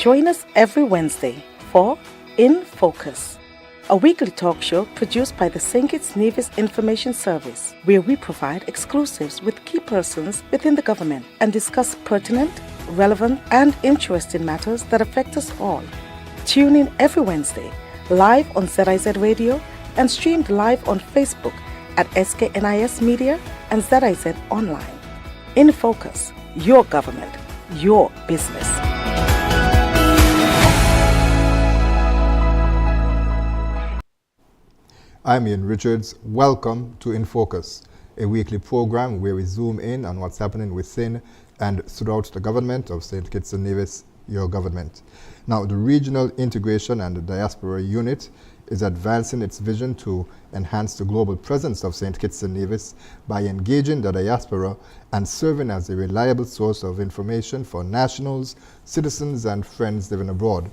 Join us every Wednesday for InFocus, a weekly talk show produced by the St. Kitts Nevis Information Service, where we provide exclusives with key persons within the government and discuss pertinent, relevant, and interesting matters that affect us all. Tune in every Wednesday, live on ZIZ Radio and streamed live on Facebook at SKNIS Media and ZIZ Online. InFocus, your government, your business. I'm Ian Richards. Welcome to InFocus, a weekly program where we zoom in on what's happening within and throughout the government of St. Kitts and Nevis, your government. Now, the Regional Integration and the Diaspora Unit is advancing its vision to enhance the global presence of St. Kitts and Nevis by engaging the diaspora and serving as a reliable source of information for nationals, citizens, and friends living abroad.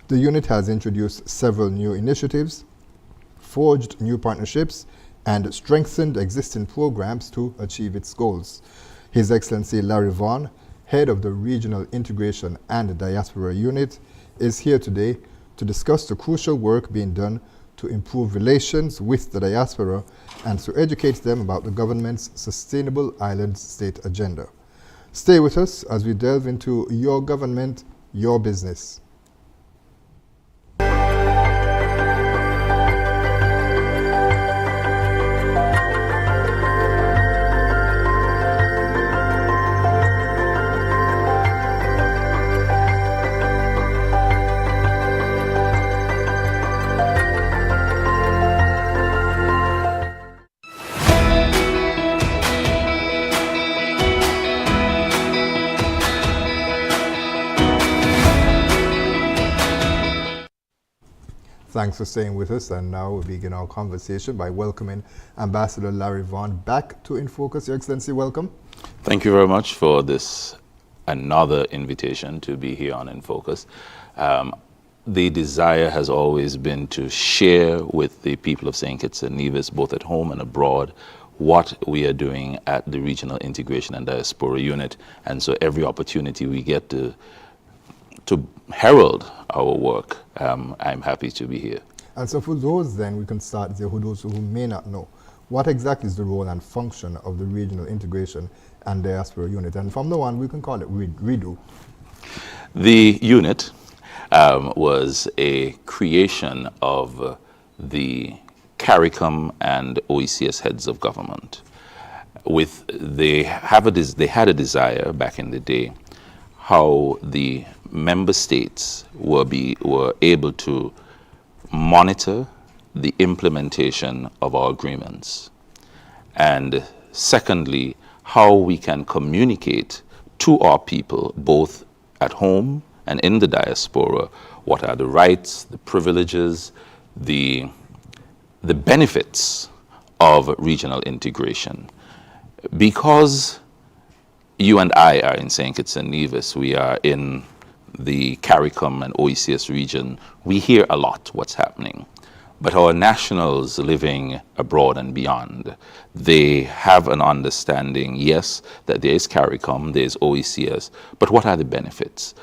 The unit has introduced several new initiatives, forged new partnerships, and strengthened existing programs to achieve its goals. His Excellency Larry Vaughn, head of the Regional Integration and Diaspora Unit, is here today to discuss the crucial work being done to improve relations with the diaspora and to educate them about the government's Sustainable Island State agenda. Stay with us as we delve into your government, your business. Thanks for staying with us, and now we begin our conversation by welcoming Ambassador Larry Vaughn back to InFocus. Your Excellency, welcome. Thank you very much for this another invitation to be here on InFocus. The desire has always been to share with the people of St. Kitts and Nevis, both at home and abroad, what we are doing at the Regional Integration and Diaspora Unit. And so every opportunity we get to herald our work, I'm happy to be here. And so for those then, we can start there, those who may not know, what exactly is the role and function of the Regional Integration and Diaspora Unit? And from the one, we can call it REDO. The unit was a creation of the CARICOM and OECS heads of government. They had a desire back in the day how the member states were able to monitor the implementation of our agreements. And secondly, how we can communicate to our people, both at home and in the diaspora, what are the rights, the privileges, the benefits of regional integration. Because you and I are in St. Kitts and Nevis, we are in the CARICOM and OECS region, we hear a lot what's happening. But our nationals living abroad and beyond, they have an understanding, yes, that there is CARICOM, there is OECS, but what are the benefits?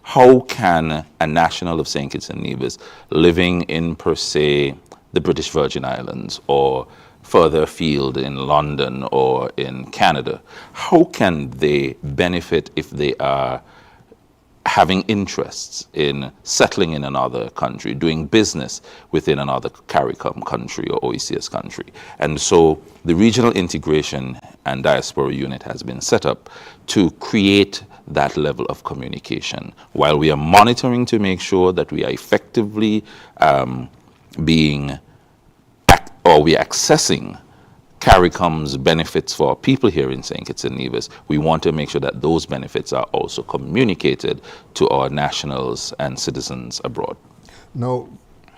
How can a national of St. Kitts and Nevis living in, per se, the British Virgin Islands or further afield in London or in Canada, how can they benefit if they are having interests in settling in another country, doing business within another CARICOM country or OECS country? And so the Regional Integration and Diaspora Unit has been set up to create that level of communication, while we are monitoring to make sure that we are effectively we are accessing CARICOM's benefits for our people here in St. Kitts and Nevis. We want to make sure that those benefits are also communicated to our nationals and citizens abroad. Now,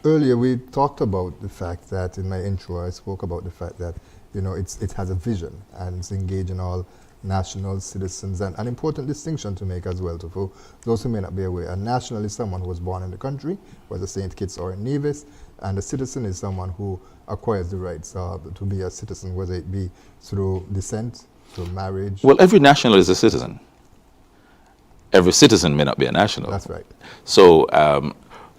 earlier we talked about the fact that, in my intro, I spoke about the fact that, it has a vision and it's engaging all national citizens, and an important distinction to make as well, for those who may not be aware. A national is someone who was born in the country, whether St. Kitts or in Nevis, and a citizen is someone who acquires the rights to be a citizen, whether it be through descent, through marriage. Well, every national is a citizen. every citizen may not be a national. That's right. So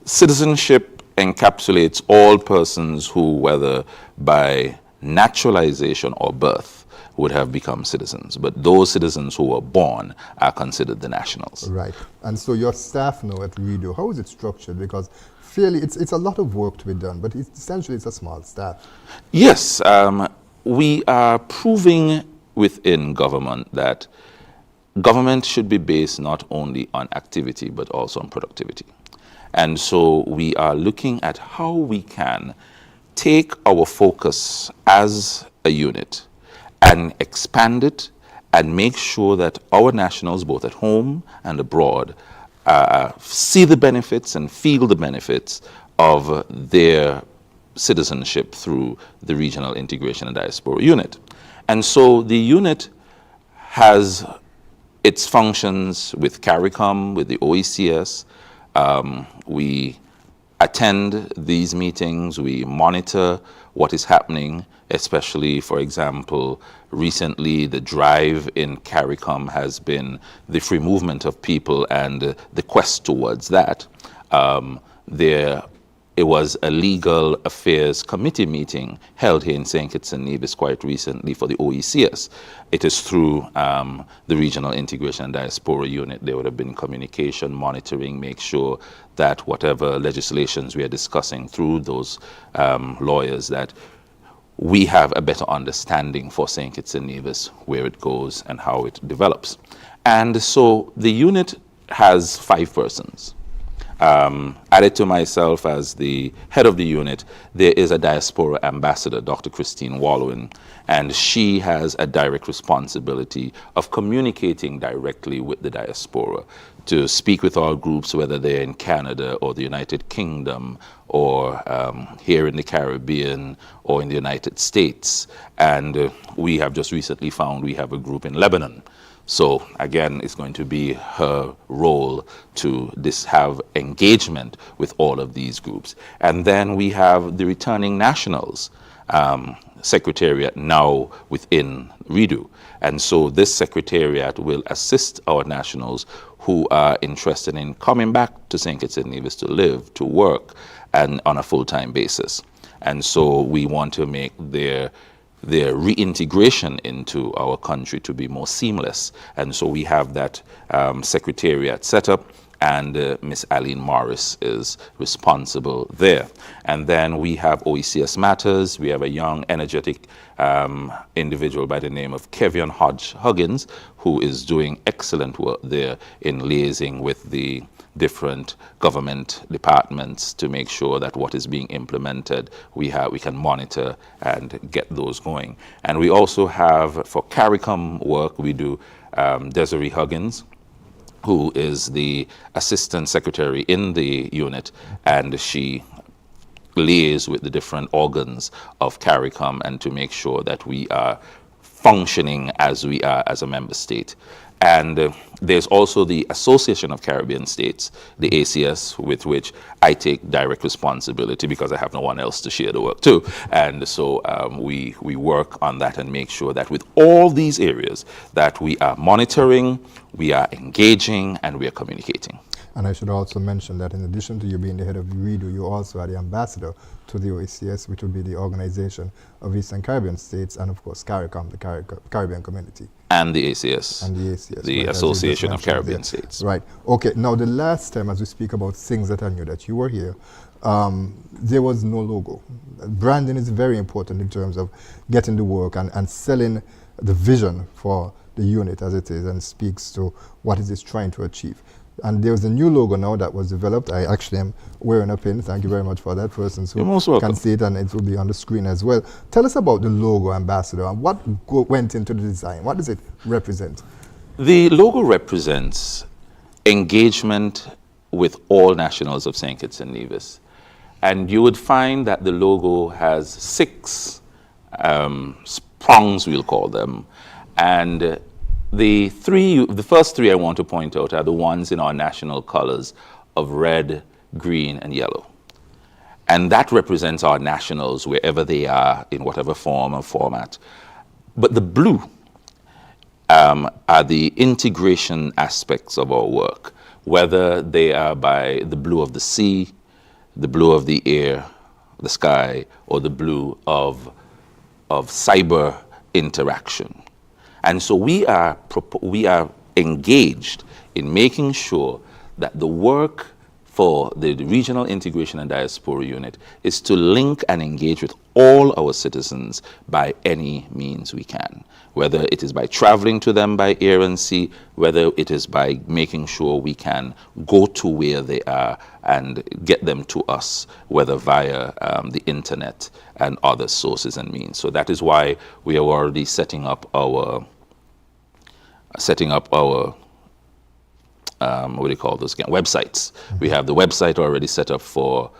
citizenship encapsulates all persons who, whether by naturalization or birth, would have become citizens. But those citizens who were born are considered the nationals. Right. And so your staff now at REDO, how is it structured? Because fairly, it's a lot of work to be done, but essentially it's a small staff. Yes, we are proving within government that government should be based not only on activity, but also on productivity. And so we are looking at how we can take our focus as a unit and expand it and make sure that our nationals, both at home and abroad, see the benefits and feel the benefits of their citizenship through the Regional Integration and Diaspora Unit. And so the unit has its functions with CARICOM, with the OECS. We attend these meetings, we monitor what is happening, especially, for example, recently the drive in CARICOM has been the free movement of people and the quest towards that. It was a legal affairs committee meeting held here in St. Kitts and Nevis quite recently for the OECS. It is through the Regional Integration and Diaspora Unit. There would have been communication, monitoring, make sure that whatever legislations we are discussing through those lawyers, that we have a better understanding for St. Kitts and Nevis, where it goes and how it develops. And so the unit has 5 persons. Added to myself as the head of the unit, there is a diaspora ambassador, Dr. Christine Wallowin, and she has a direct responsibility of communicating directly with the diaspora to speak with our groups, whether they're in Canada or the United Kingdom or here in the Caribbean or in the United States. And we have just recently found we have a group in Lebanon. So again, it's going to be her role to have engagement with all of these groups. And then we have the returning nationals secretariat now within REDO. And so this secretariat will assist our nationals who are interested in coming back to St. Kitts and Nevis to live, to work, and on a full-time basis. And so we want to make their reintegration into our country to be more seamless. And so we have that secretariat set up, and Miss Aline Morris is responsible there. And then we have OECS Matters. We have a young, energetic individual by the name of Kevion Huggins, who is doing excellent work there in liaising with the different government departments to make sure that what is being implemented, we can monitor and get those going. And we also have, for CARICOM work, we do Desiree Huggins, who is the assistant secretary in the unit, and she liaises with the different organs of CARICOM and to make sure that we are functioning as we are as a member state. And there's also the Association of Caribbean States, the ACS, with which I take direct responsibility because I have no one else to share the work to. And so we work on that and make sure that with all these areas that we are monitoring, we are engaging, and we are communicating. And I should also mention that in addition to you being the head of REDO, you also are the ambassador to the OECS, which will be the Organization of Eastern Caribbean States, and of course CARICOM, the Caribbean Community. And the ACS. And the ACS. The right, Association of Caribbean States. Right. Okay. Now, the last time, as we speak about things that are new, that you were here, there was no logo. Branding is very important in terms of getting the work and selling the vision for the unit as it is and speaks to what it is trying to achieve. And there's a new logo now that was developed. I actually am wearing a pin. Thank you very much for that, persons who can see it, and it will be on the screen as well. Tell us about the logo, Ambassador, and what went into the design. What does it represent? The logo represents engagement with all nationals of St. Kitts and Nevis. And you would find that the logo has 6 prongs, we'll call them. And the first 3 I want to point out are the ones in our national colors of red, green, and yellow. And that represents our nationals wherever they are, in whatever form or format. But the blue are the integration aspects of our work, whether they are by the blue of the sea, the blue of the air, the sky, or the blue of cyber interaction. And so we are engaged in making sure that the work for the Regional Integration and Diaspora Unit is to link and engage with all our citizens by any means we can, whether it is by traveling to them by air and sea, whether it is by making sure we can go to where they are and get them to us, whether via the internet and other sources and means. So that is why we are already setting up our what do you call those again? Websites. We have the website already set up for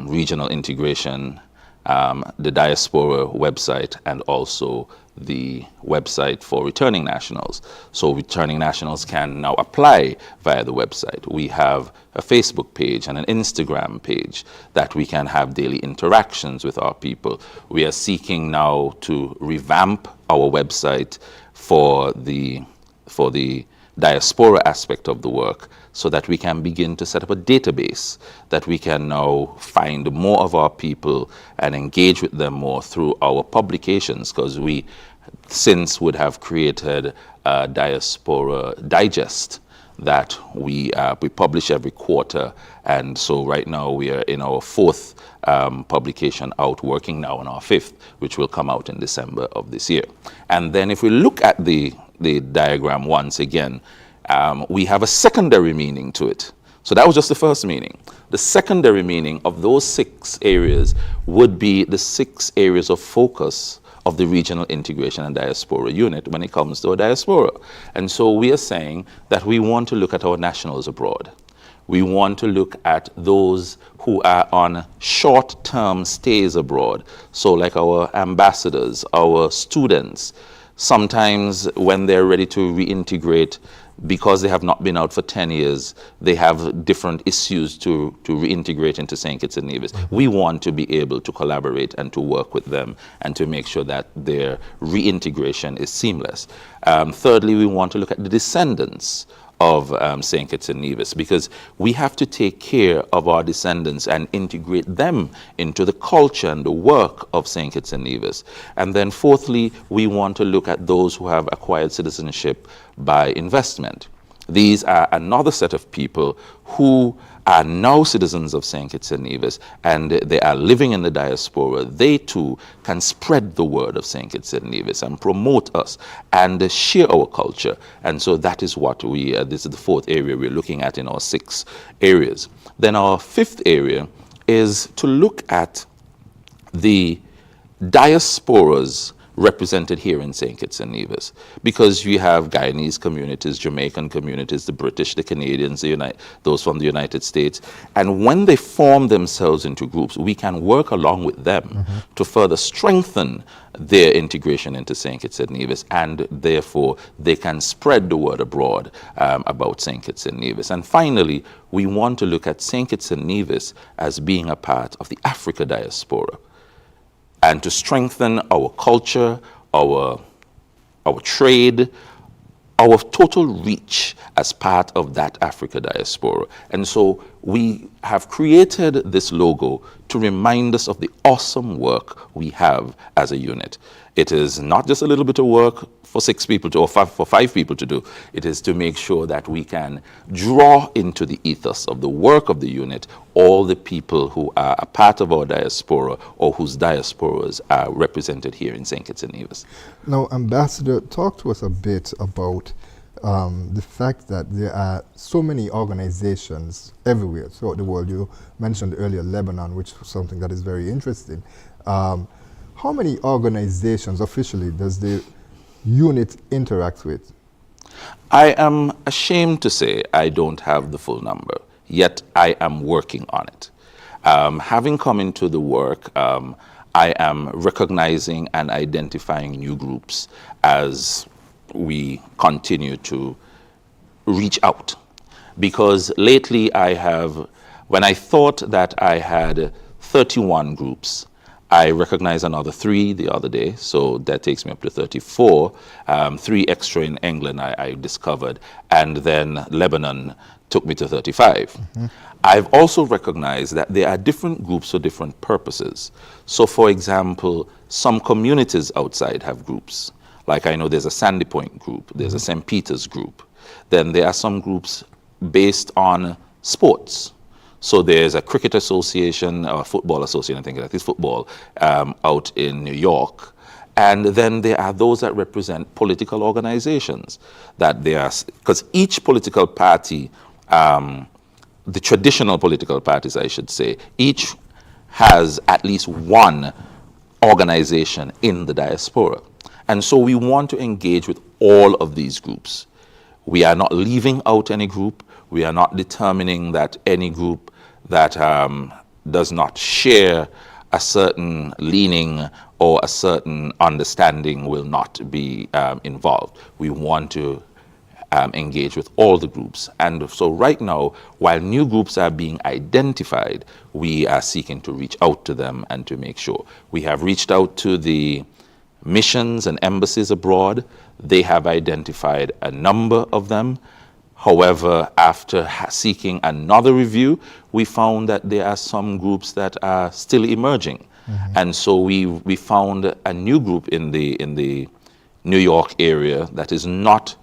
regional integration, the Diaspora website, and also the website for returning nationals. So returning nationals can now apply via the website. We have a Facebook page and an Instagram page that we can have daily interactions with our people. We are seeking now to revamp our website for the diaspora aspect of the work, so that we can begin to set up a database that we can now find more of our people and engage with them more through our publications, because we since would have created a Diaspora Digest that we publish every quarter. And so right now we are in our 4th publication out, working now on our 5th, which will come out in December of this year. And then if we look at the diagram once again, we have a secondary meaning to it. So that was just the first meaning. The secondary meaning of those 6 areas would be the 6 areas of focus of the Regional Integration and Diaspora Unit when it comes to our diaspora. And so we are saying that we want to look at our nationals abroad. We want to look at those who are on short-term stays abroad. So like our ambassadors, our students, sometimes when they're ready to reintegrate, because they have not been out for 10 years, they have different issues to reintegrate into St. Kitts and Nevis. We want to be able to collaborate and to work with them and to make sure that their reintegration is seamless. Thirdly, we want to look at the descendants of St. Kitts and Nevis, because we have to take care of our descendants and integrate them into the culture and the work of St. Kitts and Nevis. And then fourthly, we want to look at those who have acquired citizenship by investment. These are another set of people who are now citizens of St. Kitts and Nevis, and they are living in the diaspora. They too can spread the word of St. Kitts and Nevis and promote us and share our culture. And so that is what this is the 4th area we're looking at in our 6 areas. Then our 5th area is to look at the diasporas represented here in St. Kitts and Nevis, because you have Guyanese communities, Jamaican communities, the British, the Canadians, those from the United States. And when they form themselves into groups, we can work along with them to further strengthen their integration into St. Kitts and Nevis, and therefore they can spread the word abroad about St. Kitts and Nevis. And finally, we want to look at St. Kitts and Nevis as being a part of the Africa diaspora, and to strengthen our culture, our trade, our total reach as part of that Africa diaspora. And so we have created this logo to remind us of the awesome work we have as a unit. It is not just a little bit of work for 6 people to, or for 5 people to do. It is to make sure that we can draw into the ethos of the work of the unit all the people who are a part of our diaspora or whose diasporas are represented here in St. Kitts and Nevis. Now, Ambassador, talk to us a bit about the fact that there are so many organizations everywhere throughout the world. You mentioned earlier Lebanon, which is something that is very interesting. How many organizations officially does the unit interact with? I am ashamed to say I don't have the full number, yet I am working on it. Having come into the work, I am recognizing and identifying new groups as we continue to reach out. Because lately when I thought that I had 31 groups, I recognized another 3 the other day, so that takes me up to 34. 3 extra in England I discovered, and then Lebanon took me to 35. I've also recognized that there are different groups for different purposes. So, for example, some communities outside have groups. Like I know there's a Sandy Point group, there's a St. Peter's group. Then there are some groups based on sports. So there's a cricket association, or a football association, I think like this football, out in New York. And then there are those that represent political organizations. That they are, because each political party, the traditional political parties, I should say, each has at least one organization in the diaspora. And so we want to engage with all of these groups. We are not leaving out any group. We are not determining that any group that does not share a certain leaning or a certain understanding will not be involved. We want to engage with all the groups. And so right now, while new groups are being identified, we are seeking to reach out to them and to make sure. We have reached out to the missions and embassies abroad. They have identified a number of them. However, after seeking another review, we found that there are some groups that are still emerging. And so we found a new group in the New York area that is not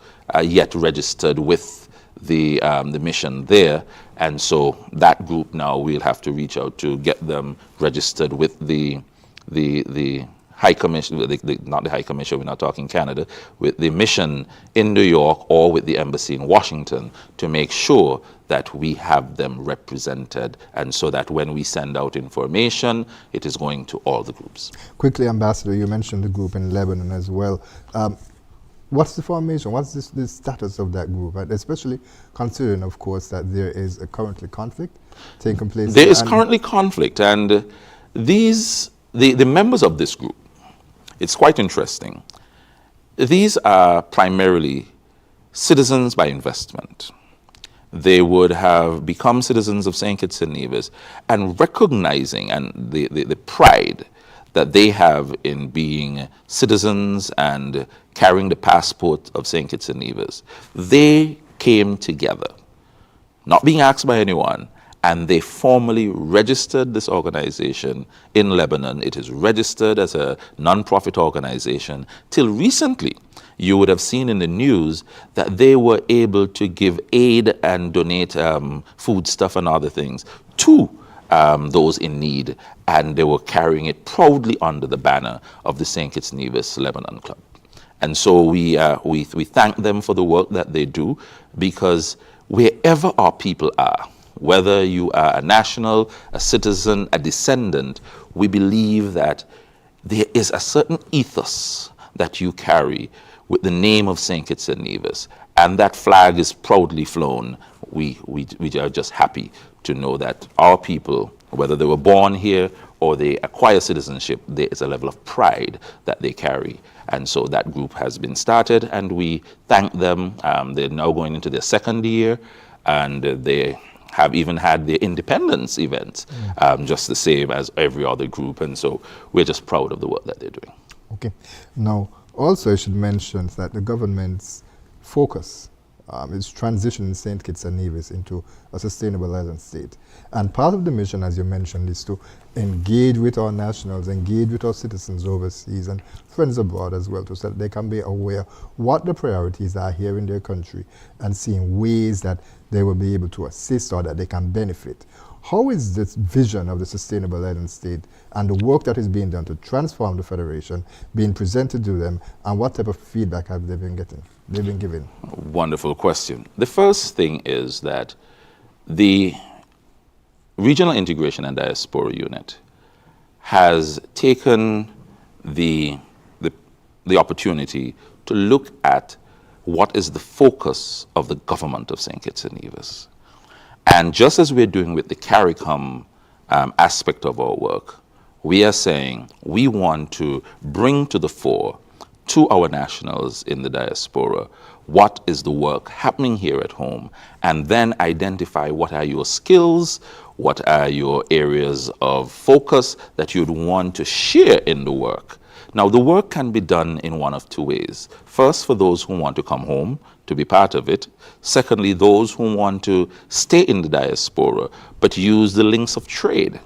yet registered with the mission there. And so that group now we'll have to reach out to get them registered with the High Commission, not the High Commission, we're not talking Canada, with the mission in New York or with the embassy in Washington to make sure that we have them represented, and so that when we send out information, it is going to all the groups. Quickly, Ambassador, you mentioned the group in Lebanon as well. What's the formation? What's the status of that group? And especially considering, of course, that there is a currently conflict taking place. There is currently conflict, and the members of this group, it's quite interesting. These are primarily citizens by investment. They would have become citizens of St. Kitts and Nevis, and recognizing and the pride that they have in being citizens and carrying the passport of St. Kitts and Nevis, they came together, not being asked by anyone, and they formally registered this organization in Lebanon. It is registered as a non-profit organization. Till recently, you would have seen in the news that they were able to give aid and donate foodstuff and other things to those in need, and they were carrying it proudly under the banner of the St. Kitts Nevis Lebanon Club. And so we thank them for the work that they do, because wherever our people are, whether you are a national, a citizen, a descendant, we believe that there is a certain ethos that you carry with the name of St. Kitts and Nevis, and that flag is proudly flown. We are just happy to know that our people, whether they were born here or they acquire citizenship, there is a level of pride that they carry. And so that group has been started, and we thank them. They're now going into their second year, and they have even had their independence events, just the same as every other group. And so we're just proud of the work that they're doing. Okay. Now, also I should mention that the government's focus is transitioning St. Kitts and Nevis into a sustainable island state. And part of the mission, as you mentioned, is to engage with our nationals, engage with our citizens overseas and friends abroad as well, so that they can be aware what the priorities are here in their country and seeing ways that they will be able to assist or that they can benefit. How is this vision of the sustainable island state and the work that is being done to transform the Federation being presented to them, and what type of feedback have they been getting? They've been given? Wonderful question. The first thing is that the Regional Integration and Diaspora Unit has taken the opportunity to look at what is the focus of the government of St. Kitts and Nevis. And just as we're doing with the CARICOM aspect of our work, we are saying we want to bring to the fore to our nationals in the diaspora what is the work happening here at home, and then identify what are your skills, what are your areas of focus that you'd want to share in the work. Now, the work can be done in one of two ways. First, for those who want to come home to be part of it. Secondly, those who want to stay in the diaspora but use the links of trade,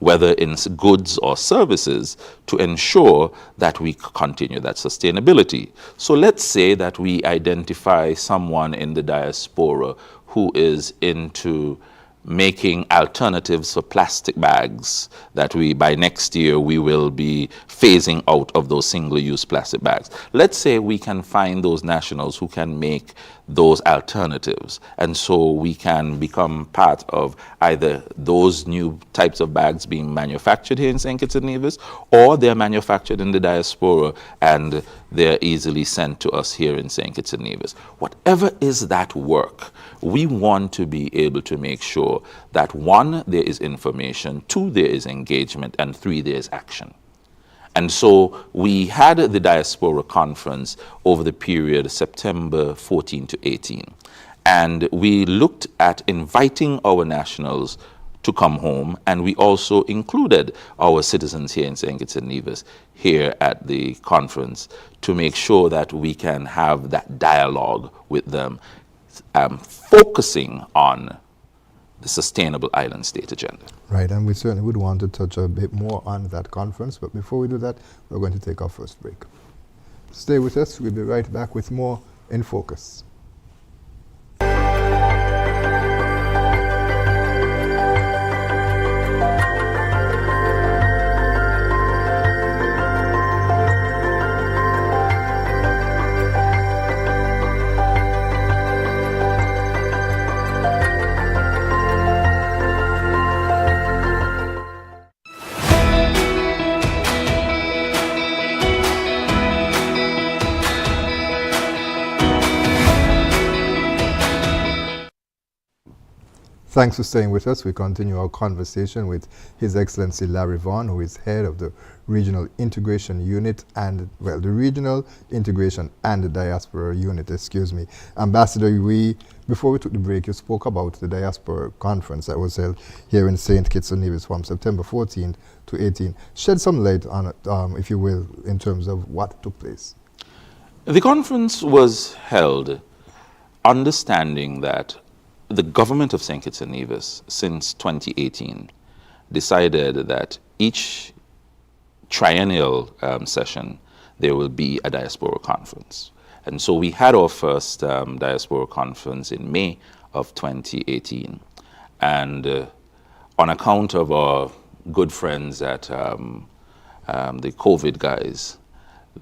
whether in goods or services, to ensure that we continue that sustainability. So let's say that we identify someone in the diaspora who is into making alternatives for plastic bags, that by next year we will be phasing out of those single-use plastic bags. Let's say we can find those nationals who can make those alternatives, and so we can become part of either those new types of bags being manufactured here in St. Kitts and Nevis, or they're manufactured in the diaspora and they're easily sent to us here in St. Kitts and Nevis. Whatever is that work, we want to be able to make sure that 1, there is information, 2, there is engagement, and 3, there is action. And so we had the Diaspora Conference over the period September 14 to 18. And we looked at inviting our nationals to come home, and we also included our citizens here in St. Kitts and Nevis here at the conference to make sure that we can have that dialogue with them, focusing on the Sustainable Island State Agenda. Right, and we certainly would want to touch a bit more on that conference, but before we do that, we're going to take our first break. Stay with us, we'll be right back with more In Focus. Thanks for staying with us. We continue our conversation with His Excellency Larry Vaughn, who is head of the Regional Integration Unit and, well, the Regional Integration and the Diaspora Unit, excuse me. Ambassador, before we took the break, you spoke about the Diaspora Conference that was held here in St. Kitts and Nevis from September 14 to 18. Shed some light on it, if you will, in terms of what took place. The conference was held understanding that the government of St. Kitts and Nevis, since 2018, decided that each triennial session, there will be a diaspora conference. And so we had our first diaspora conference in May of 2018. And on account of our good friends at the COVID guys,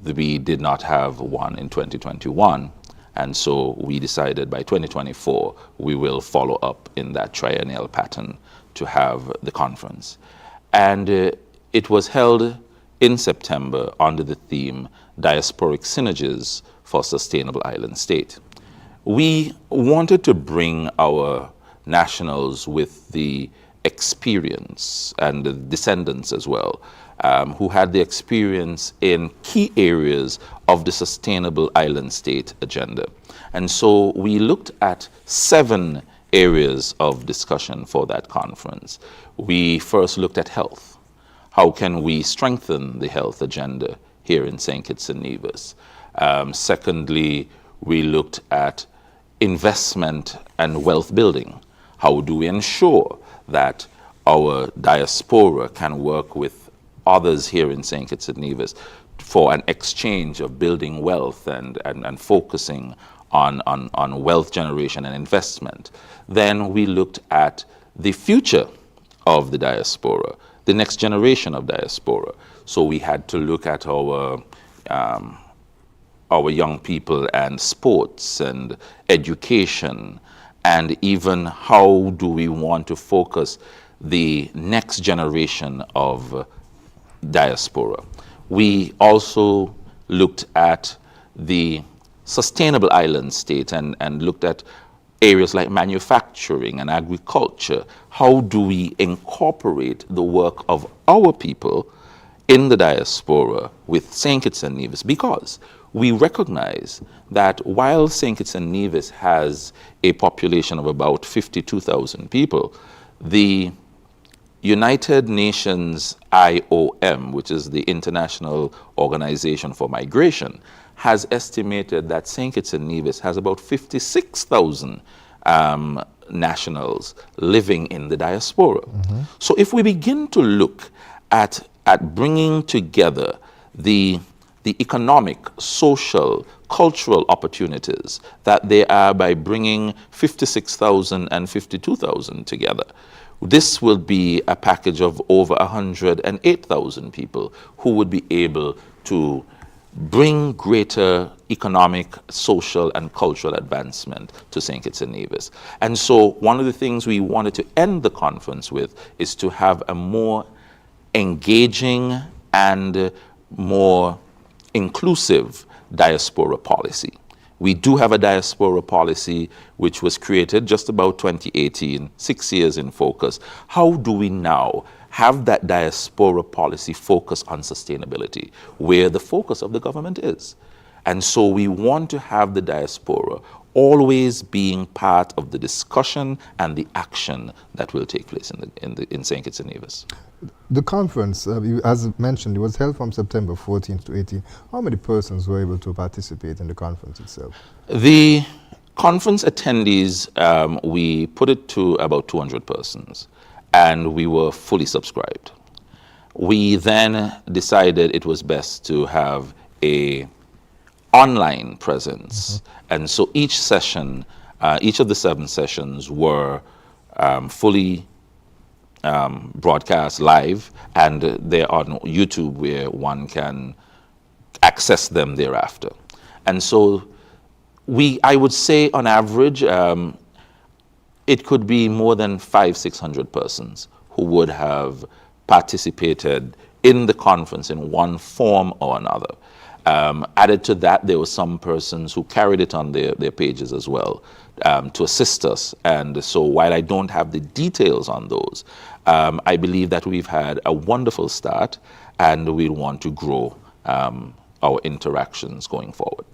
we did not have one in 2021. And so we decided by 2024, we will follow up in that triennial pattern to have the conference. And it was held in September under the theme Diasporic Synergies for Sustainable Island State. We wanted to bring our nationals with the experience, and the descendants as well, who had the experience in key areas of the Sustainable Island State Agenda. And so we looked at 7 areas of discussion for that conference. We first looked at health. How can we strengthen the health agenda here in St. Kitts and Nevis? Secondly, we looked at investment and wealth building. How do we ensure that our diaspora can work with others here in St. Kitts and Nevis for an exchange of building wealth and focusing on wealth generation and investment? Then we looked at the future of the diaspora, the next generation of diaspora. So we had to look at our young people and sports and education, and even how do we want to focus the next generation of diaspora. We also looked at the sustainable island state and looked at areas like manufacturing and agriculture. How do we incorporate the work of our people in the diaspora with St. Kitts and Nevis? Because we recognize that while St. Kitts and Nevis has a population of about 52,000 people, the United Nations IOM, which is the International Organization for Migration, has estimated that St. Kitts and Nevis has about 56,000 nationals living in the diaspora. So if we begin to look at bringing together the economic, social, cultural opportunities that there are by bringing 56,000 and 52,000 together, this will be a package of over 108,000 people who would be able to bring greater economic, social, and cultural advancement to St. Kitts and Nevis. And so one of the things we wanted to end the conference with is to have a more engaging and more inclusive diaspora policy. We do have a diaspora policy which was created just about 2018, 6 years in focus. How do we now have that diaspora policy focus on sustainability, where the focus of the government is? And so we want to have the diaspora always being part of the discussion and the action that will take place in St. Kitts and Nevis. The conference, as mentioned, it was held from September 14th to 18th. How many persons were able to participate in the conference itself? The conference attendees, we put it to about 200 persons, and we were fully subscribed. We then decided it was best to have a online presence, and so each session, each of the 7 sessions were fully broadcast live, and they're on YouTube where one can access them thereafter. And so I would say on average, it could be more than 500-600 persons who would have participated in the conference in one form or another. Added to that, there were some persons who carried it on their pages as well to assist us. And so while I don't have the details on those, I believe that we've had a wonderful start, and we'll want to grow our interactions going forward.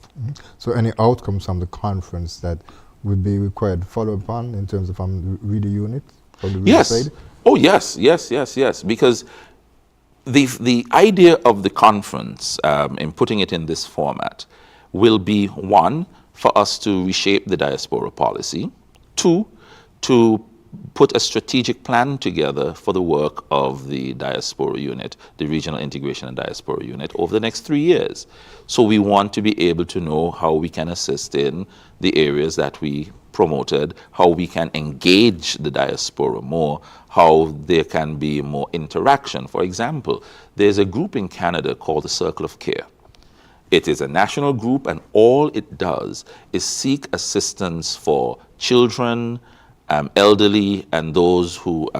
So any outcomes from the conference that would be required to follow upon in terms of the reader unit? Or the reader side? Oh, yes. Because the idea of the conference, in putting it in this format, will be, 1, for us to reshape the diaspora policy, 2, to put a strategic plan together for the work of the diaspora unit, the regional integration and diaspora unit, over the next 3 years. So we want to be able to know how we can assist in the areas that we promoted, how we can engage the diaspora more, how there can be more interaction. For example, there's a group in Canada called the Circle of Care. It is a national group, and all it does is seek assistance for children, elderly, and those who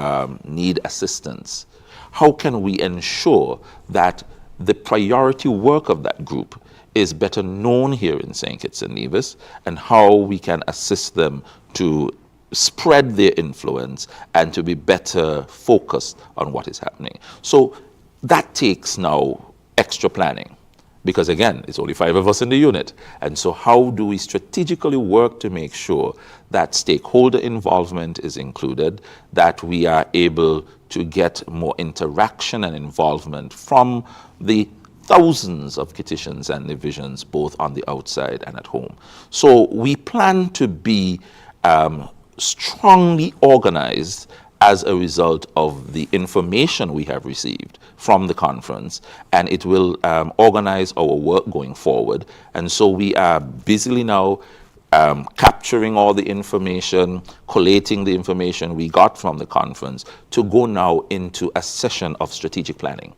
need assistance. How can we ensure that the priority work of that group is better known here in St. Kitts and Nevis, and how we can assist them to spread their influence and to be better focused on what is happening? So that takes now extra planning, because again, it's only 5 of us in the unit. And so how do we strategically work to make sure that stakeholder involvement is included, that we are able to get more interaction and involvement from the thousands of Kittitians and divisions, both on the outside and at home? So we plan to be strongly organized as a result of the information we have received from the conference, and it will organize our work going forward. And so we are busily now capturing all the information, collating the information we got from the conference to go now into a session of strategic planning.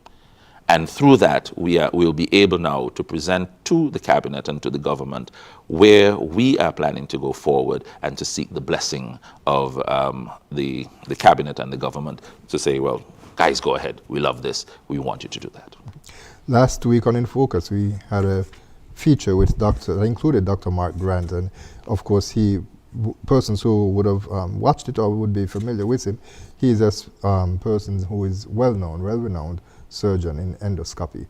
And through that, we'll be able now to present to the cabinet and to the government where we are planning to go forward, and to seek the blessing of the cabinet and the government to say, well, guys, go ahead. We love this. We want you to do that. Last week on InFocus, we had a feature with that included Dr. Mark Grant, and of course, persons who would have watched it or would be familiar with him, he is a person who is well-renowned surgeon in endoscopy,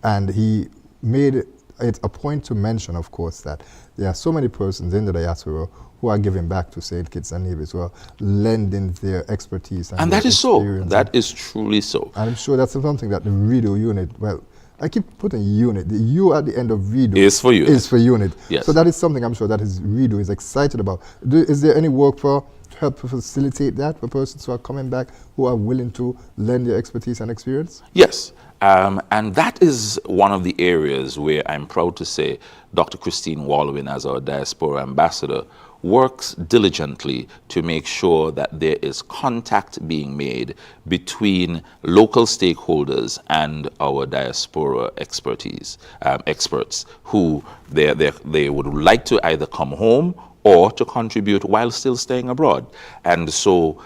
and he made it's a point to mention, of course, that there are so many persons in the diaspora who are giving back to St. Kitts and Nevis, who are lending their expertise And their that is so. experience. That is truly so. And I'm sure that's something that the REDO unit, well, I keep putting unit. The U at the end of REDO Is for unit. Is for unit. Yes. So that is something I'm sure that REDO is excited about. Is there any work to help facilitate that for persons who are coming back who are willing to lend their expertise and experience? Yes. And that is one of the areas where I'm proud to say Dr. Christine Walwyn, as our Diaspora Ambassador, works diligently to make sure that there is contact being made between local stakeholders and our diaspora experts who they would like to either come home or to contribute while still staying abroad. And so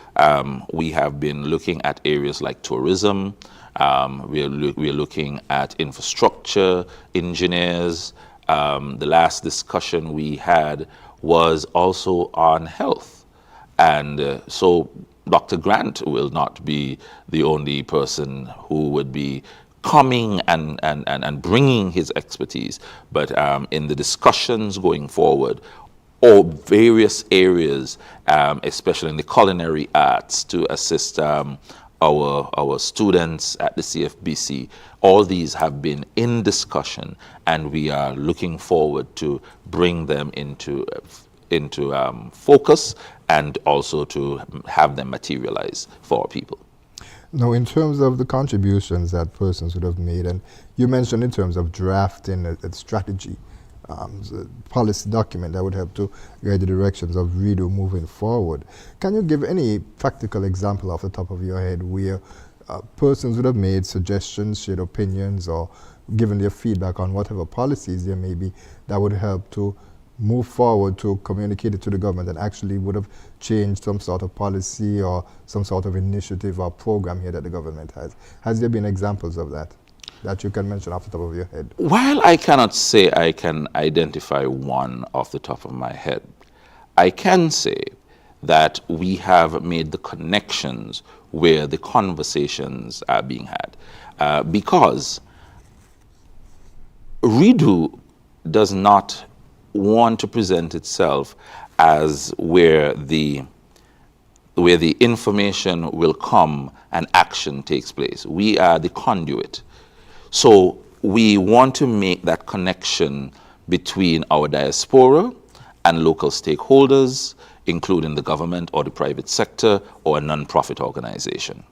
we have been looking at areas like tourism, we're looking at infrastructure, engineers. The last discussion we had was also on health. And so Dr. Grant will not be the only person who would be coming and bringing his expertise, but in the discussions going forward, or various areas, especially in the culinary arts, to assist our students at the CFBC. All these have been in discussion, and we are looking forward to bring them into focus and also to have them materialize for our people. Now, in terms of the contributions that persons would have made, and you mentioned in terms of drafting a strategy, a policy document that would help to guide the directions of REDO moving forward. Can you give any practical example off the top of your head where persons would have made suggestions, shared opinions, or given their feedback on whatever policies there may be that would help to move forward to communicate it to the government and actually would have changed some sort of policy or some sort of initiative or program here that the government has? Has there been examples of that you can mention off the top of your head? While I cannot say I can identify one off the top of my head, I can say that we have made the connections where the conversations are being had. Because REDO does not want to present itself as where the information will come and action takes place. We are the conduit. So we want to make that connection between our diaspora and local stakeholders, including the government or the private sector or a non-profit organization.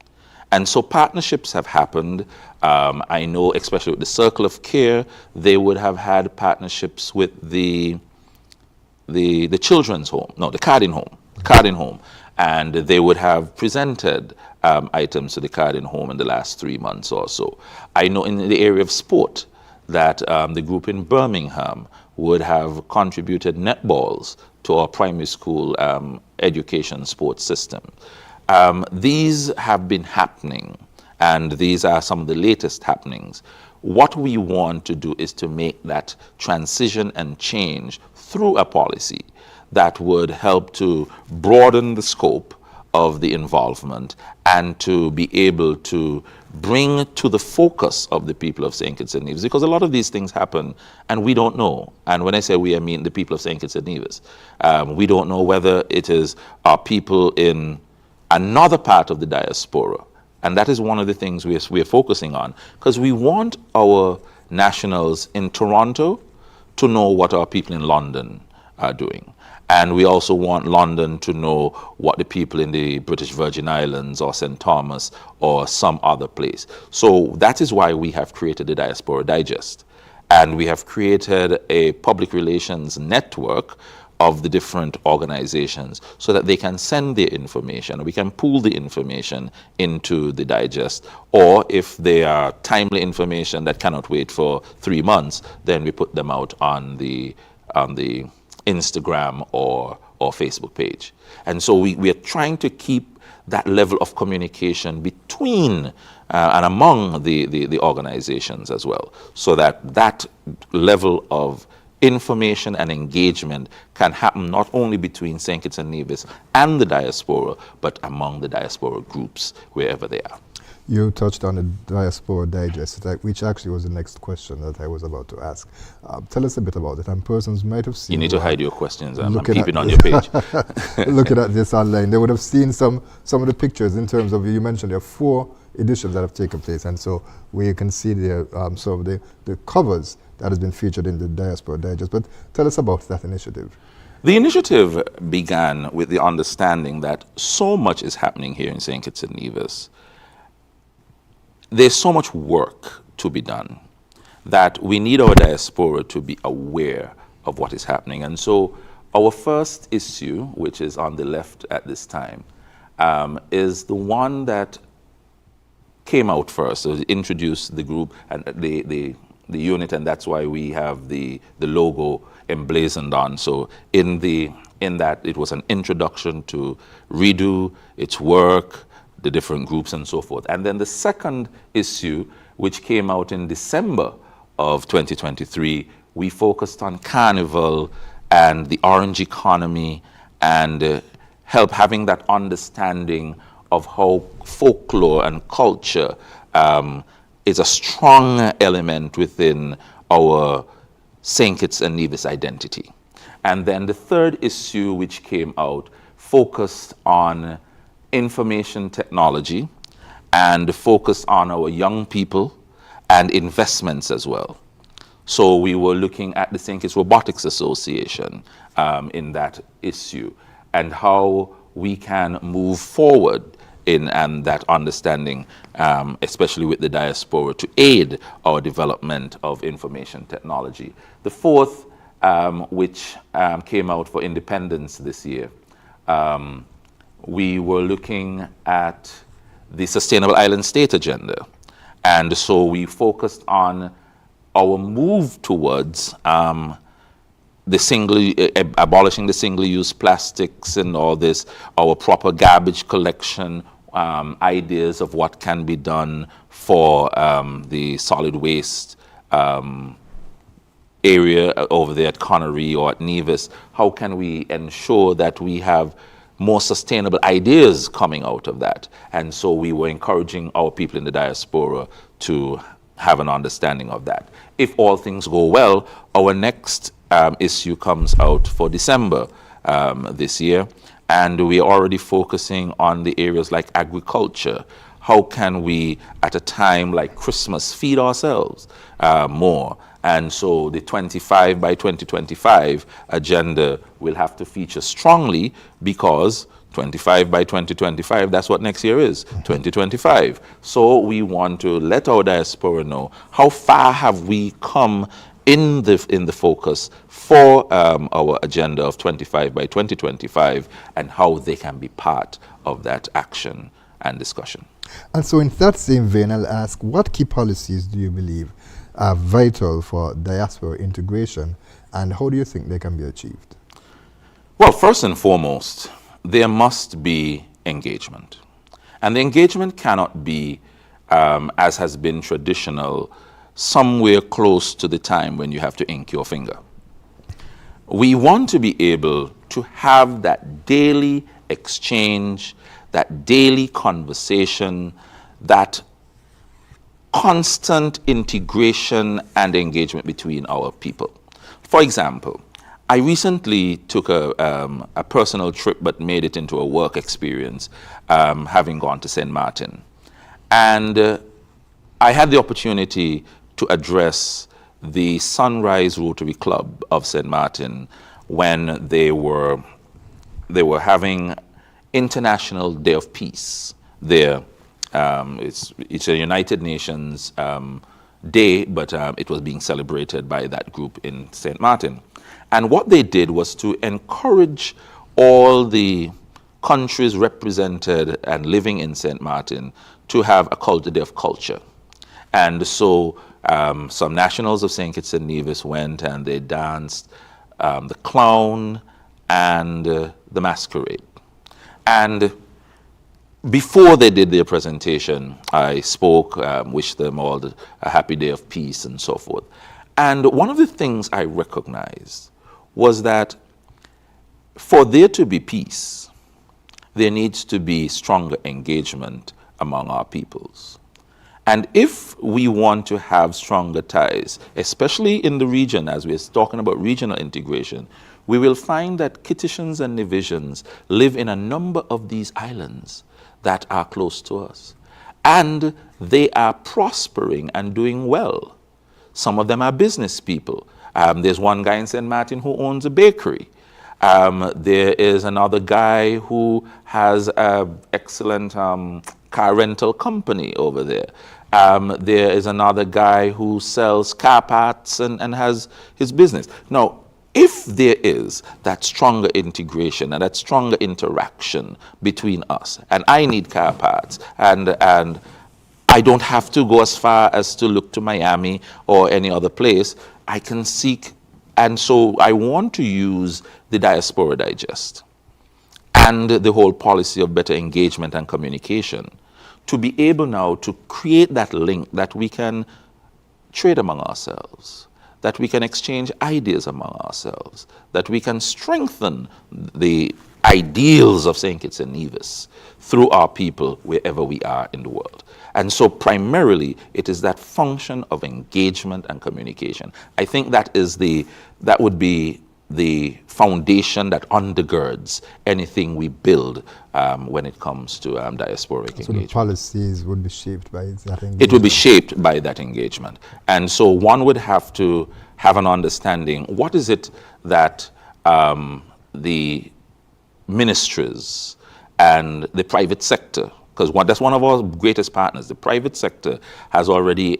And so partnerships have happened. I know, especially with the Circle of Care, they would have had partnerships with the children's home, no, the Cardin home. And they would have presented items to the Cardin home in the last 3 months or so. I know in the area of sport that the group in Birmingham would have contributed netballs to our primary school education sports system. These have been happening, and these are some of the latest happenings. What we want to do is to make that transition and change through a policy that would help to broaden the scope of the involvement and to be able to bring to the focus of the people of St. Kitts and Nevis, because a lot of these things happen and we don't know. And when I say we, I mean the people of St. Kitts and Nevis. We don't know whether it is our people in another part of the diaspora. And that is one of the things we are focusing on, because we want our nationals in Toronto to know what our people in London are doing. And we also want London to know what the people in the British Virgin Islands or St. Thomas or some other place. So that is why we have created the Diaspora Digest. And we have created a public relations network of the different organizations so that they can send their information. We can pool the information into the digest, or if they are timely information that cannot wait for 3 months, then we put them out on the Instagram or Facebook page. And so we are trying to keep that level of communication between and among the organizations as well, so that level of information and engagement can happen not only between St. Kitts and Nevis and the diaspora, but among the diaspora groups, wherever they are. You touched on the Diaspora Digest, which actually was the next question that I was about to ask. Tell us a bit about it. And persons might have seen. You need to hide your questions. I'm looking keeping at on your page. looking at this online, they would have seen some of the pictures in terms of, you mentioned there are 4 editions that have taken place, and so where you can see there some of the covers that has been featured in the Diaspora Digest. But tell us about that initiative. The initiative began with the understanding that so much is happening here in St. Kitts and Nevis. There's so much work to be done that we need our diaspora to be aware of what is happening. And so our first issue, which is on the left at this time, is the one that came out first. So it introduced the group and the unit, and that's why we have the logo emblazoned on. So in that it was an introduction to Redo, its work, the different groups and so forth. And then the second issue, which came out in December of 2023, we focused on Carnival and the orange economy and having that understanding of how folklore and culture is a strong element within our St. Kitts and Nevis identity. And then the third issue which came out focused on information technology and focused on our young people and investments as well. So we were looking at the St. Kitts Robotics Association in that issue and how we can move forward in that understanding, especially with the diaspora, to aid our development of information technology. The fourth, which came out for independence this year, we were looking at the Sustainable Island State Agenda. And so we focused on our move towards abolishing the single-use plastics and all this, our proper garbage collection, ideas of what can be done for the solid waste area over there at Connery or at Nevis. How can we ensure that we have more sustainable ideas coming out of that? And so we were encouraging our people in the diaspora to have an understanding of that. If all things go well, our next issue comes out for December this year, and we are already focusing on the areas like agriculture. How can we, at a time like Christmas, feed ourselves more? And so the 25 by 2025 agenda will have to feature strongly, because 25 by 2025, that's what next year is, 2025. So we want to let our diaspora know how far have we come in the focus for our agenda of 25 by 2025 and how they can be part of that action and discussion. And so in that same vein, I'll ask, what key policies do you believe are vital for diaspora integration, and how do you think they can be achieved? Well, first and foremost, there must be engagement. And the engagement cannot be, as has been traditional, somewhere close to the time when you have to ink your finger. We want to be able to have that daily exchange, that daily conversation, that constant integration and engagement between our people. For example, I recently took a personal trip but made it into a work experience, having gone to St. Martin. And I had the opportunity to address the Sunrise Rotary Club of St. Martin when they were having International Day of Peace there. It's a United Nations day, but it was being celebrated by that group in St. Martin. And what they did was to encourage all the countries represented and living in St. Martin to have a day of culture. And so some nationals of St. Kitts and Nevis went and they danced the clown and the masquerade. And before they did their presentation, I spoke, wished them all a happy day of peace and so forth. And one of the things I recognized was that for there to be peace, there needs to be stronger engagement among our peoples. And if we want to have stronger ties, especially in the region, as we're talking about regional integration, we will find that Kittitians and Nivisians live in a number of these islands that are close to us. And they are prospering and doing well. Some of them are business people. There's one guy in St. Martin who owns a bakery. There is another guy who has an excellent car rental company over there. There is another guy who sells car parts and has his business. Now, if there is that stronger integration and that stronger interaction between us, and I need car parts, and I don't have to go as far as to look to Miami or any other place, I can seek. And so I want to use the Diaspora Digest and the whole policy of better engagement and communication to be able now to create that link that we can trade among ourselves, that we can exchange ideas among ourselves, that we can strengthen the ideals of St. Kitts and Nevis through our people wherever we are in the world. And so primarily it is that function of engagement and communication. I think that would be the foundation that undergirds anything we build when it comes to diasporic engagement. So the policies would be shaped by that engagement? It would be shaped by that engagement. And so one would have to have an understanding, what is it that the ministries and the private sector, because that's one of our greatest partners, the private sector has already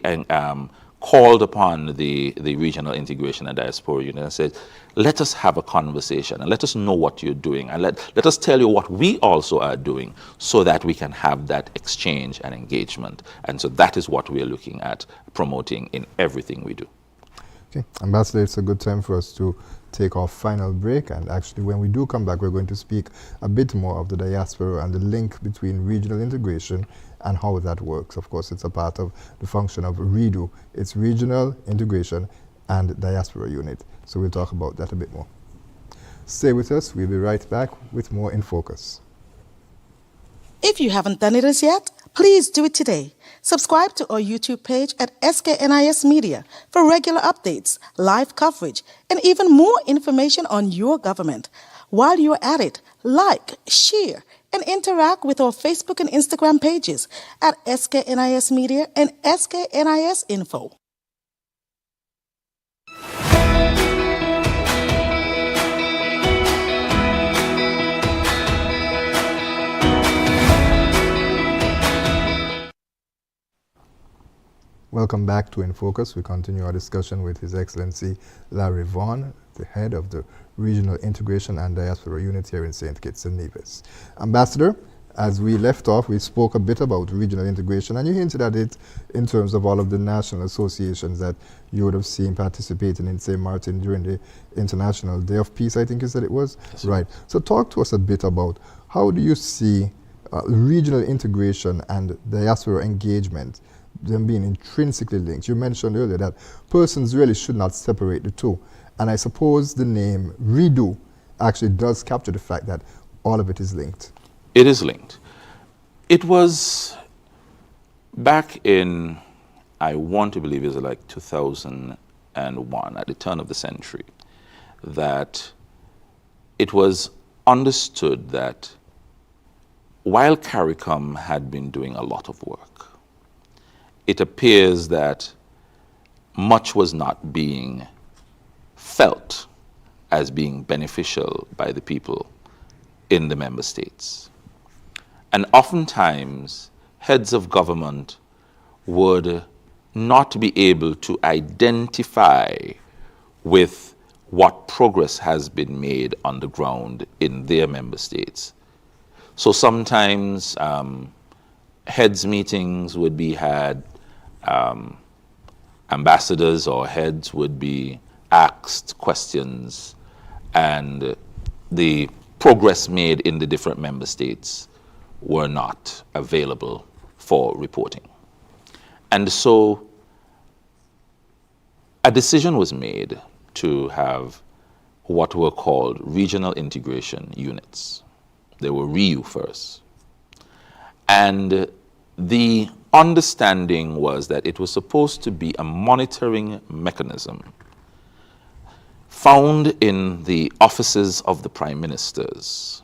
called upon the regional integration and diaspora unit and said, let us have a conversation and let us know what you're doing and let us tell you what we also are doing so that we can have that exchange and engagement. And so that is what we're looking at promoting in everything we do. Okay, Ambassador, it's a good time for us to take our final break, and actually when we do come back we're going to speak a bit more of the diaspora and the link between regional integration and how that works. Of course, it's a part of the function of REDU. It's regional integration and diaspora unit. So we'll talk about that a bit more. Stay with us. We'll be right back with more In Focus. If you haven't done it as yet, please do it today. Subscribe to our YouTube page at SKNIS Media for regular updates, live coverage, and even more information on your government. While you're at it, like, share, and interact with our Facebook and Instagram pages at SKNIS Media and SKNIS Info. Welcome back to In Focus. We continue our discussion with His Excellency Larry Vaughn, the head of the Regional Integration and Diaspora Unit here in St. Kitts and Nevis. Ambassador, as we left off, we spoke a bit about regional integration, and you hinted at it in terms of all of the national associations that you would have seen participating in St. Martin during the International Day of Peace, I think you said it was? Yes. Right. So talk to us a bit about how do you see regional integration and diaspora engagement, them being intrinsically linked. You mentioned earlier that persons really should not separate the two. And I suppose the name REDU actually does capture the fact that all of it is linked. It is linked. It was back in, I want to believe it was like 2001, at the turn of the century, that it was understood that while CARICOM had been doing a lot of work, it appears that much was not being felt as being beneficial by the people in the member states. And oftentimes, heads of government would not be able to identify with what progress has been made on the ground in their member states. So sometimes heads meetings would be had, ambassadors or heads would be asked questions, and the progress made in the different member states were not available for reporting. And so a decision was made to have what were called regional integration units. They were REU first. And the understanding was that it was supposed to be a monitoring mechanism found in the offices of the prime ministers,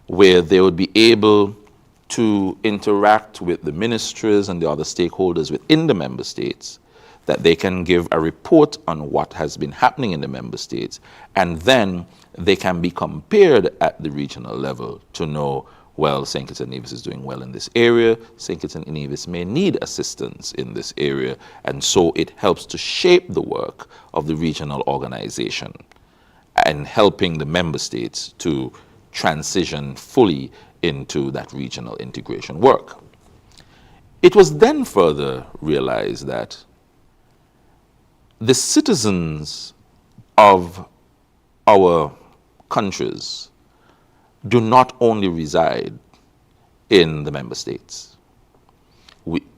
where they would be able to interact with the ministries and the other stakeholders within the member states, that they can give a report on what has been happening in the member states, and then they can be compared at the regional level to know, well, St. Kitts and Nevis is doing well in this area, St. Kitts and Nevis may need assistance in this area, and so it helps to shape the work of the regional organization and helping the member states to transition fully into that regional integration work. It was then further realized that the citizens of our countries do not only reside in the member states.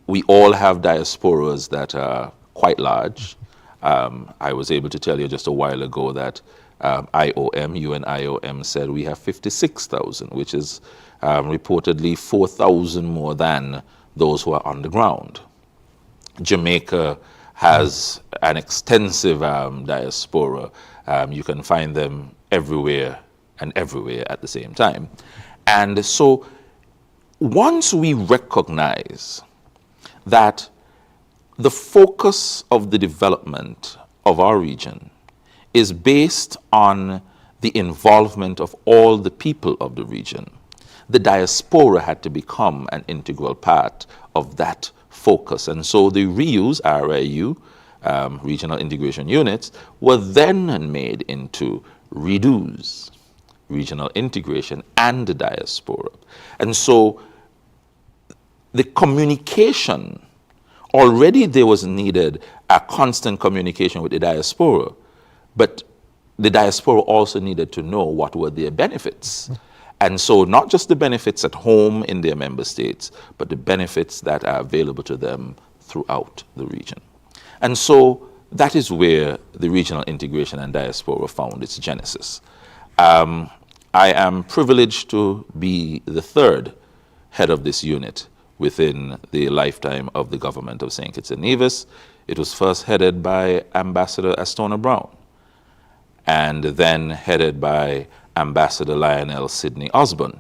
We all have diasporas that are quite large. I was able to tell you just a while ago that IOM, UN IOM said we have 56,000, which is reportedly 4,000 more than those who are on the ground. Jamaica has an extensive diaspora. You can find them everywhere and everywhere at the same time. And so once we recognize that the focus of the development of our region is based on the involvement of all the people of the region, the diaspora had to become an integral part of that focus. And so the RIUs, RIU, Regional Integration Units, were then made into REDUs, Regional Integration and the Diaspora. And so the communication, already there was needed a constant communication with the diaspora, but the diaspora also needed to know what were their benefits. And so not just the benefits at home in their member states, but the benefits that are available to them throughout the region. And so that is where the regional integration and diaspora found its genesis. I am privileged to be the third head of this unit within the lifetime of the government of St. Kitts and Nevis. It was first headed by Ambassador Astona Brown, and then headed by Ambassador Lionel Sidney Osborne.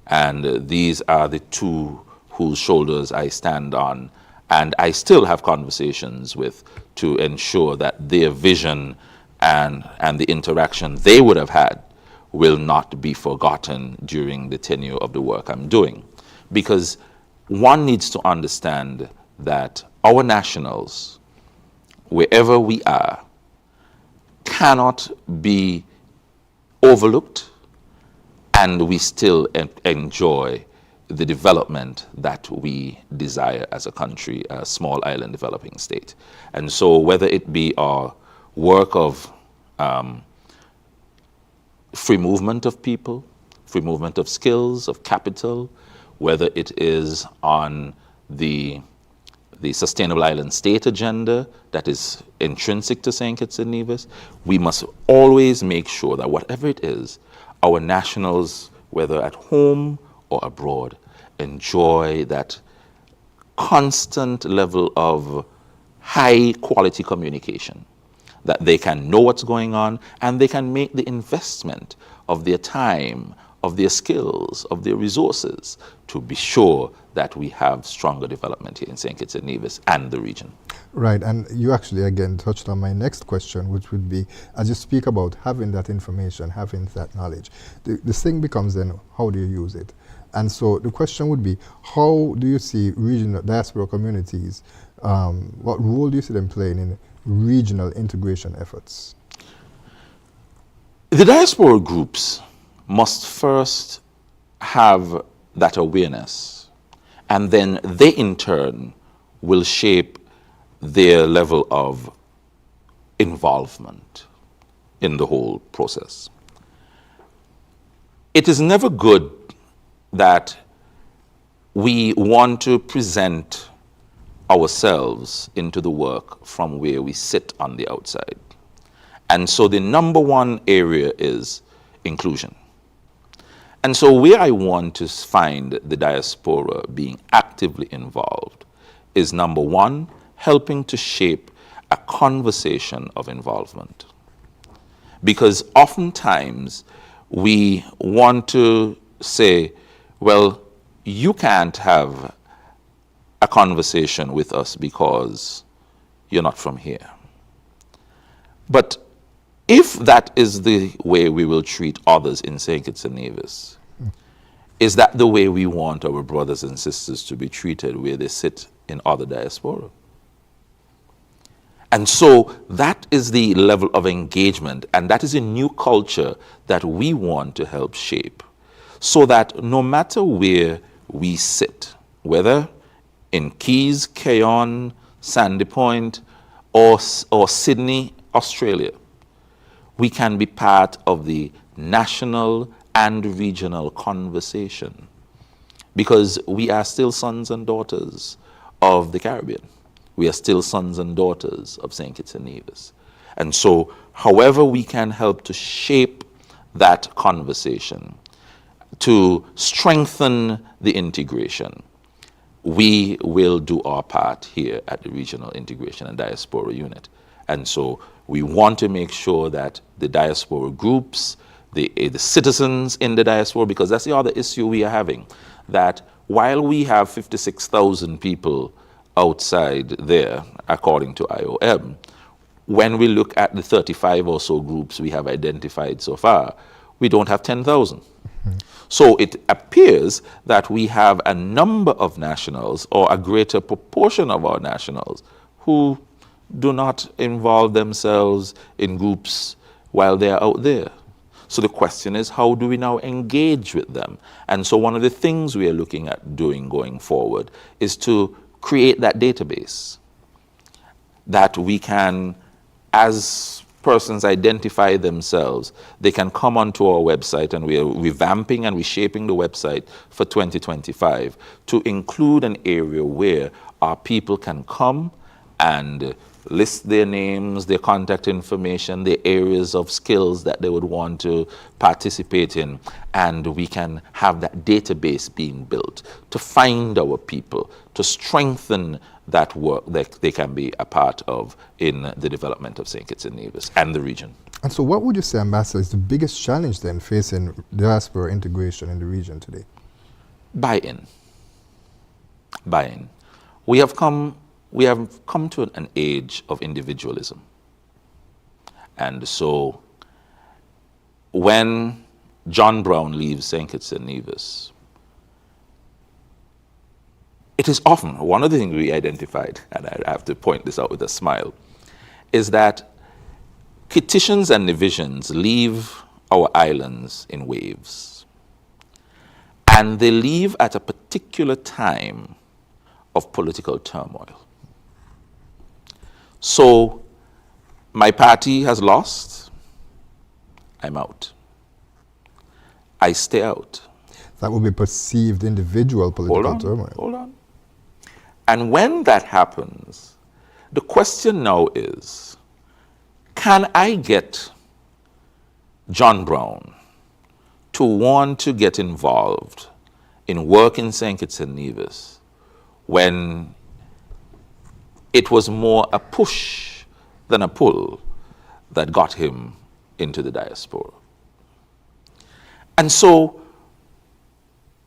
And these are the two whose shoulders I stand on, and I still have conversations with to ensure that their vision and the interaction they would have had will not be forgotten during the tenure of the work I'm doing. Because one needs to understand that our nationals, wherever we are, cannot be overlooked, and we still enjoy the development that we desire as a country, a small island developing state. And so whether it be our work of free movement of people, free movement of skills, of capital, whether it is on the Sustainable Island State agenda that is intrinsic to St. Kitts and Nevis, we must always make sure that whatever it is, our nationals, whether at home or abroad, enjoy that constant level of high quality communication, that they can know what's going on and they can make the investment of their time, of their skills, of their resources to be sure that we have stronger development here in St. Kitts and Nevis and the region. Right, and you actually again touched on my next question, which would be, as you speak about having that information, having that knowledge, the thing becomes then, how do you use it? And so the question would be, how do you see regional diaspora communities, what role do you see them playing in regional integration efforts? The diaspora groups must first have that awareness, and then they in turn will shape their level of involvement in the whole process. It is never good that we want to present ourselves into the work from where we sit on the outside. And so the number one area is inclusion. And so where I want to find the diaspora being actively involved is, number one, helping to shape a conversation of involvement. Because oftentimes we want to say, well, you can't have a conversation with us because you're not from here. But if that is the way we will treat others in St. Kitts and Nevis, is that the way we want our brothers and sisters to be treated where they sit in other diaspora? And so that is the level of engagement, and that is a new culture that we want to help shape, so that no matter where we sit, whether in Keys, Keyon, Sandy Point, or Sydney, Australia, we can be part of the national and regional conversation, because we are still sons and daughters of the Caribbean. We are still sons and daughters of St. Kitts and Nevis. And so, however we can help to shape that conversation, to strengthen the integration, we will do our part here at the Regional Integration and Diaspora Unit. And so we want to make sure that the diaspora groups, the citizens in the diaspora, because that's the other issue we are having, that while we have 56,000 people outside there, according to IOM, when we look at the 35 or so groups we have identified so far, we don't have 10,000. So it appears that we have a number of nationals, or a greater proportion of our nationals, who do not involve themselves in groups while they're out there. So the question is, how do we now engage with them? And so one of the things we are looking at doing going forward is to create that database that we can, as persons identify themselves, they can come onto our website, and we are revamping and reshaping the website for 2025 to include an area where our people can come and list their names, their contact information, their areas of skills that they would want to participate in, and we can have that database being built to find our people, to strengthen that work that they can be a part of in the development of St. Kitts and Nevis and the region. And so what would you say, Ambassador, is the biggest challenge then facing diaspora integration in the region today? Buy-in. Buy-in. We have come to an age of individualism. And so when John Brown leaves St. Kitts and Nevis, it is often, one of the things we identified, and I have to point this out with a smile, is that Kittitians and Nevisians leave our islands in waves. And they leave at a particular time of political turmoil. So my party has lost, I'm out. I stay out. That would be perceived individual political turmoil. Hold on. And when that happens, the question now is, can I get John Brown to want to get involved in work in St. Kitts and Nevis when it was more a push than a pull that got him into the diaspora? And so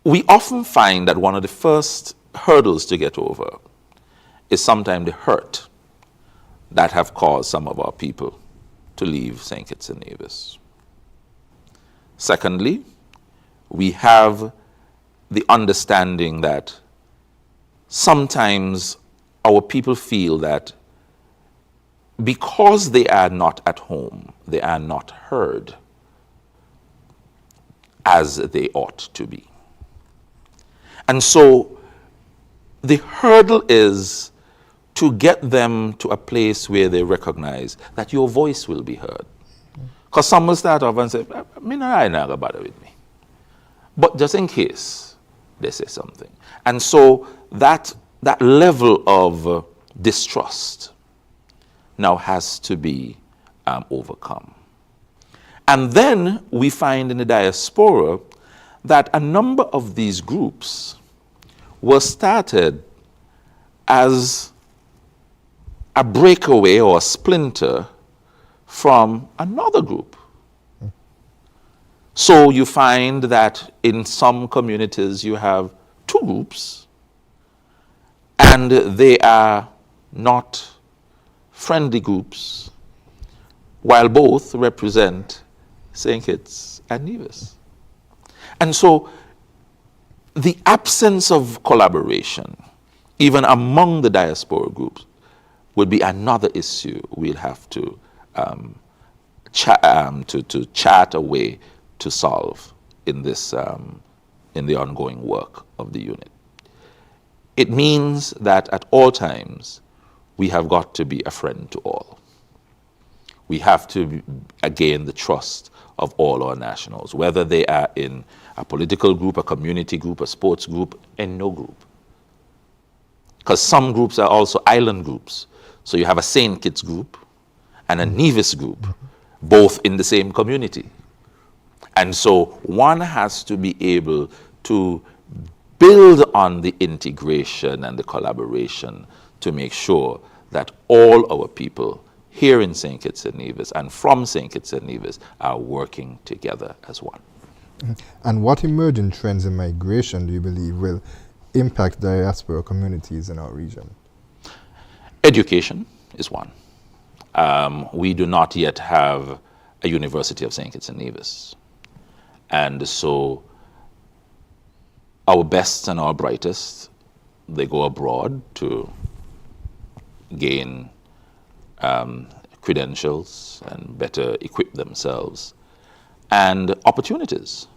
we often find that one of the first hurdles to get over is sometimes the hurt that have caused some of our people to leave St. Kitts and Nevis. Secondly, we have the understanding that sometimes our people feel that because they are not at home, they are not heard as they ought to be. And so the hurdle is to get them to a place where they recognize that your voice will be heard. Because some will start off and say, I never bother with me. But just in case they say something. And so that level of distrust now has to be overcome. And then we find in the diaspora that a number of these groups were started as a breakaway or a splinter from another group. So you find that in some communities you have two groups, and they are not friendly groups, while both represent St. Kitts and Nevis. And so the absence of collaboration, even among the diaspora groups, would be another issue we'll have to chart a way to solve in this in the ongoing work of the unit. It means that at all times we have got to be a friend to all. We have to gain the trust of all our nationals, whether they are in a political group, a community group, a sports group, and no group. Because some groups are also island groups. So you have a St. Kitts group and a Nevis group, both in the same community. And so one has to be able to build on the integration and the collaboration to make sure that all our people here in St. Kitts and Nevis and from St. Kitts and Nevis are working together as one. And what emerging trends in migration do you believe will impact diaspora communities in our region? Education is one. We do not yet have a University of St. Kitts and Nevis. And so our best and our brightest, they go abroad to gain credentials and better equip themselves. And opportunities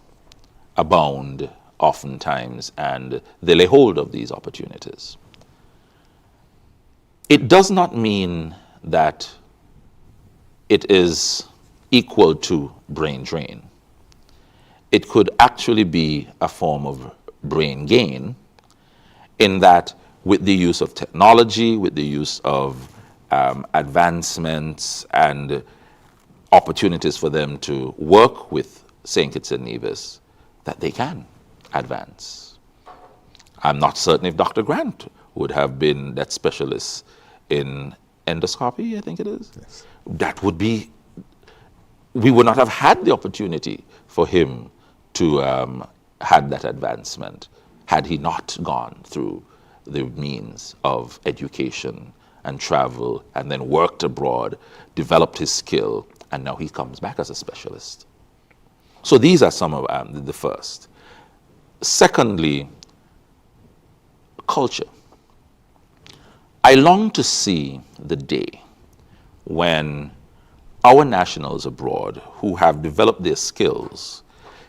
abound oftentimes, and they lay hold of these opportunities. It does not mean that it is equal to brain drain. It could actually be a form of brain gain, in that with the use of technology, with the use of advancements and opportunities for them to work with St. Kitts and Nevis, that they can advance. I'm not certain if Dr. Grant would have been that specialist in endoscopy, I think it is. Yes. That would be, we would not have had the opportunity for him to had that advancement had he not gone through the means of education and travel and then worked abroad, developed his skill, and now he comes back as a specialist. So these are some of the first. Secondly, culture. I long to see the day when our nationals abroad who have developed their skills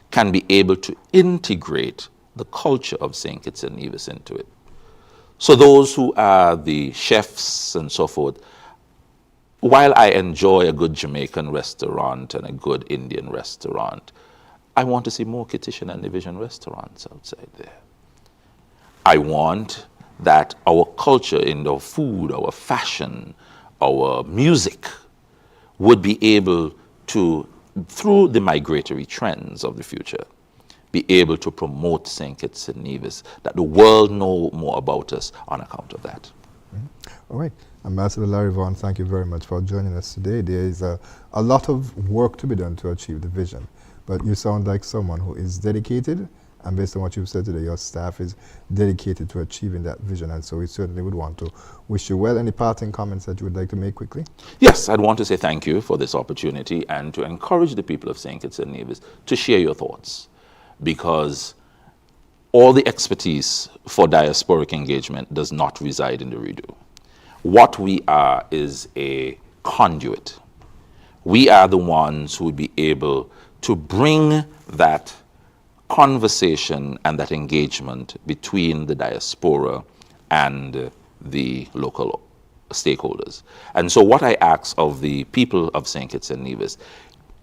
can be able to integrate the culture of St. Kitts and Nevis into it. So those who are the chefs and so forth, while I enjoy a good Jamaican restaurant and a good Indian restaurant, I want to see more Kittitian and Nevisian restaurants outside there. I want that our culture in our food, our fashion, our music would be able to, through the migratory trends of the future, be able to promote St. Kitts and Nevis, that the world know more about us on account of that. All right. Ambassador Larry Vaughn, thank you very much for joining us today. There is a lot of work to be done to achieve the vision, but you sound like someone who is dedicated, and based on what you've said today, your staff is dedicated to achieving that vision, and so we certainly would want to wish you well. Any parting comments that you would like to make quickly? Yes, I'd want to say thank you for this opportunity and to encourage the people of St. Kitts and Nevis to share your thoughts, because all the expertise for diasporic engagement does not reside in the Redo. What we are is a conduit. We are the ones who would be able to bring that conversation and that engagement between the diaspora and the local stakeholders. And so what I ask of the people of St. Kitts and Nevis,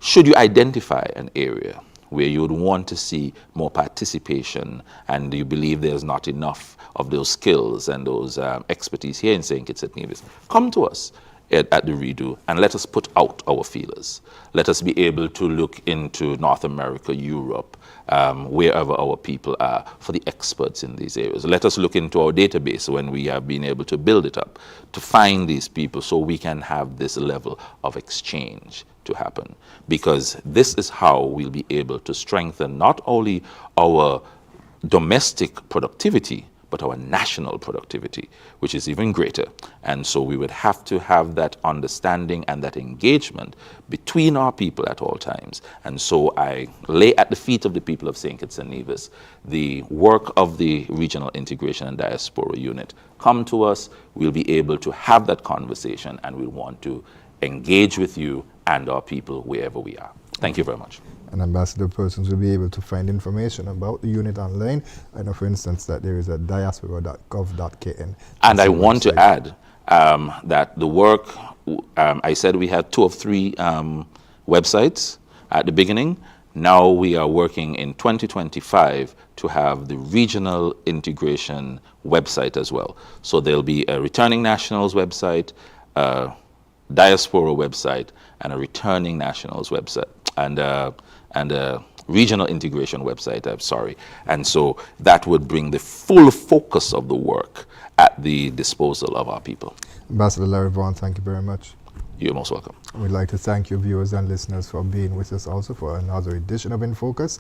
should you identify an area where you would want to see more participation and you believe there's not enough of those skills and those expertise here in St. Kitts and Nevis, come to us at the redo, and let us put out our feelers. Let us be able to look into North America, Europe, wherever our people are, for the experts in these areas. Let us look into our database when we have been able to build it up, to find these people so we can have this level of exchange to happen. Because this is how we'll be able to strengthen not only our domestic productivity, but our national productivity, which is even greater. And so we would have to have that understanding and that engagement between our people at all times. And so I lay at the feet of the people of St. Kitts and Nevis the work of the Regional Integration and Diaspora Unit. Come to us, we'll be able to have that conversation, and we'll want to engage with you and our people wherever we are. Thank you very much. And ambassador persons will be able to find information about the unit online. I know, for instance, that there is a diaspora.gov.kn. And I want to add that the work, I said we had 2 of 3 websites at the beginning. Now we are working in 2025 to have the regional integration website as well. So there'll be a returning nationals website, a diaspora website, and a returning nationals website, and a regional integration website, I'm sorry. And so that would bring the full focus of the work at the disposal of our people. Ambassador Larry Vaughn, thank you very much. You're most welcome. We'd like to thank you, viewers and listeners, for being with us also for another edition of InFocus.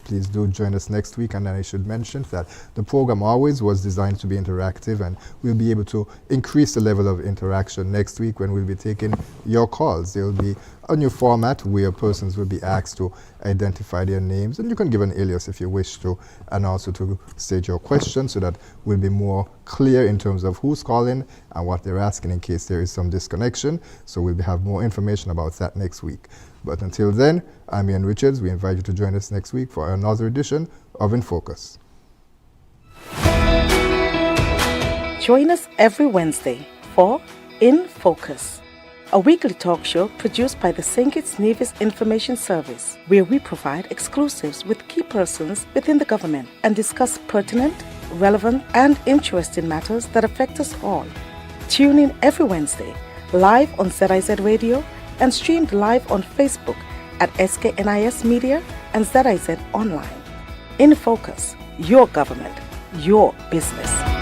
Please do join us next week. And then I should mention that the program always was designed to be interactive, and we'll be able to increase the level of interaction next week when we'll be taking your calls. There will be a new format where persons will be asked to identify their names, and you can give an alias if you wish to, and also to state your question so that we'll be more clear in terms of who's calling and what they're asking in case there is some disconnection. So we'll have more information about that next week. But until then, I'm Ian Richards. We invite you to join us next week for another edition of InFocus. Join us every Wednesday for InFocus, a weekly talk show produced by the St. Kitts Nevis Information Service, where we provide exclusives with key persons within the government and discuss pertinent, relevant, and interesting matters that affect us all. Tune in every Wednesday, live on ZIZ Radio, and streamed live on Facebook at SKNIS Media and ZIZ Online. InFocus, your government, your business.